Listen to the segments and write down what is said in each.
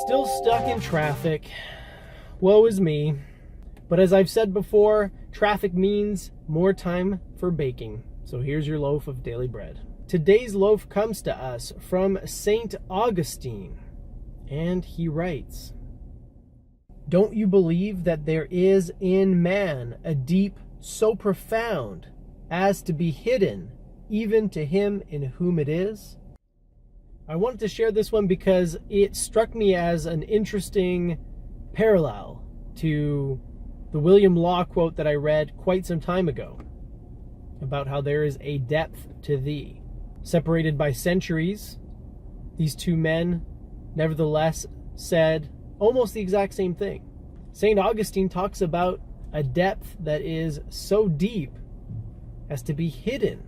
Still stuck in traffic. Woe is me. But as I've said before, traffic means more time for baking. So here's your loaf of daily bread. Today's loaf comes to us from St. Augustine, and he writes, "Don't you believe that there is in man a deep so profound as to be hidden even to him in whom it is?" I wanted to share this one because it struck me as an interesting parallel to the William Law quote that I read quite some time ago about how there is a depth to thee. Separated by centuries, these two men nevertheless said almost the exact same thing. St. Augustine talks about a depth that is so deep as to be hidden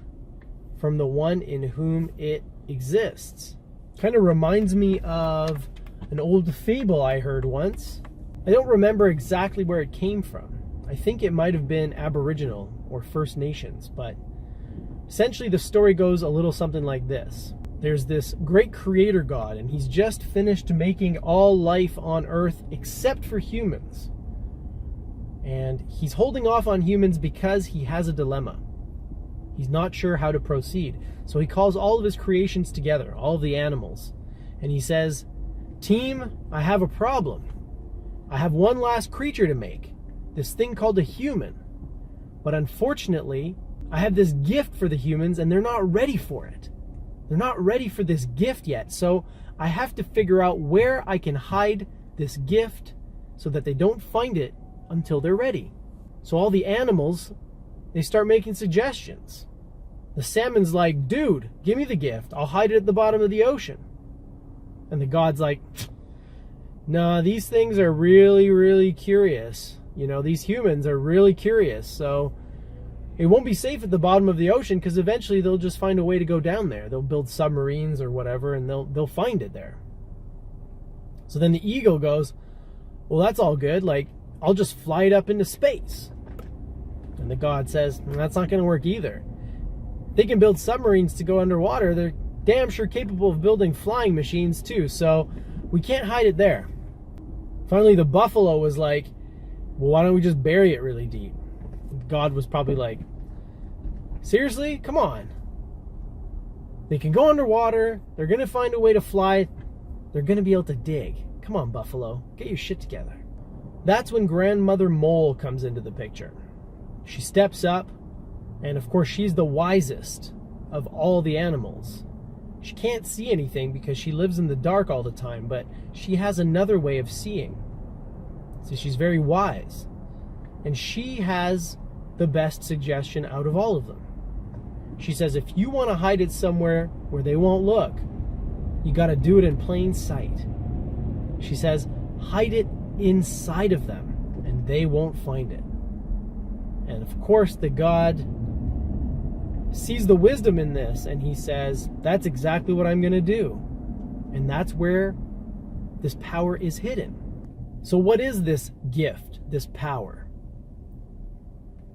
from the one in whom it exists. Kind of reminds me of an old fable I heard once. I don't remember exactly where it came from. I think it might have been Aboriginal or First Nations, but essentially the story goes a little something like this. There's this great creator God, and he's just finished making all life on earth except for humans. And he's holding off on humans because he has a dilemma. He's not sure how to proceed. So he calls all of his creations together, all of the animals. And he says, "Team, I have a problem. I have one last creature to make, this thing called a human. But unfortunately, I have this gift for the humans and they're not ready for it. They're not ready for this gift yet. So I have to figure out where I can hide this gift so that they don't find it until they're ready." So all the animals, they start making suggestions. The salmon's like, "Dude, give me the gift. I'll hide it at the bottom of the ocean." And the God's like, "No, these things are really, really curious. You know, these humans are really curious. So it won't be safe at the bottom of the ocean because eventually they'll just find a way to go down there. They'll build submarines or whatever and they'll find it there." So then the eagle goes, "Well, that's all good. Like, I'll just fly it up into space." And the God says, "That's not going to work either. They can build submarines to go underwater. They're damn sure capable of building flying machines too, so we can't hide it there." Finally, the buffalo was like, "Well, why don't we just bury it really deep?" God was probably like, "Seriously? Come on. They can go underwater. They're going to find a way to fly. They're going to be able to dig. Come on, buffalo. Get your shit together." That's when Grandmother Mole comes into the picture. She steps up, and of course she's the wisest of all the animals. She can't see anything because she lives in the dark all the time, but she has another way of seeing. So she's very wise. And she has the best suggestion out of all of them. She says, if you want to hide it somewhere where they won't look, you got to do it in plain sight. She says, hide it inside of them, and they won't find it. And of course, the God sees the wisdom in this, and he says, that's exactly what I'm going to do. And that's where this power is hidden. So what is this gift, this power?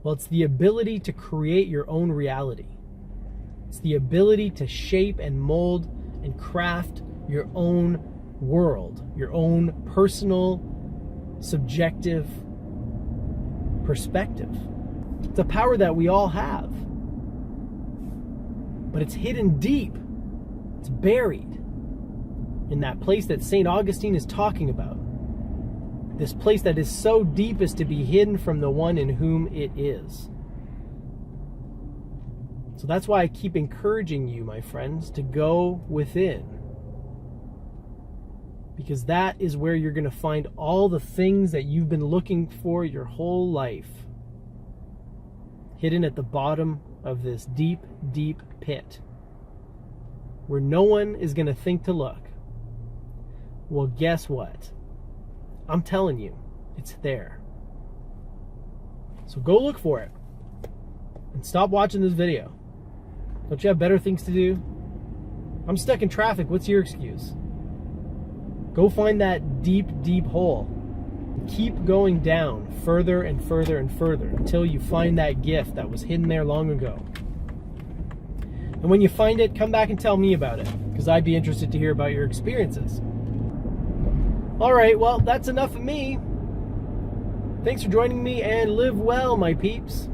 Well, it's the ability to create your own reality. It's the ability to shape and mold and craft your own world, your own personal, subjective perspective. It's a power that we all have. But it's hidden deep. It's buried in that place that St. Augustine is talking about. This place that is so deep as to be hidden from the one in whom it is. So that's why I keep encouraging you, my friends, to go within. Because that is where you're going to find all the things that you've been looking for your whole life. Hidden at the bottom of this deep, deep pit. Where no one is going to think to look. Well, guess what? I'm telling you, it's there. So go look for it. And stop watching this video. Don't you have better things to do? I'm stuck in traffic. What's your excuse? Go find that deep, deep hole. Keep going down further and further and further until you find that gift that was hidden there long ago. And when you find it, come back and tell me about it, because I'd be interested to hear about your experiences. All right, well, that's enough of me. Thanks for joining me, and live well, my peeps.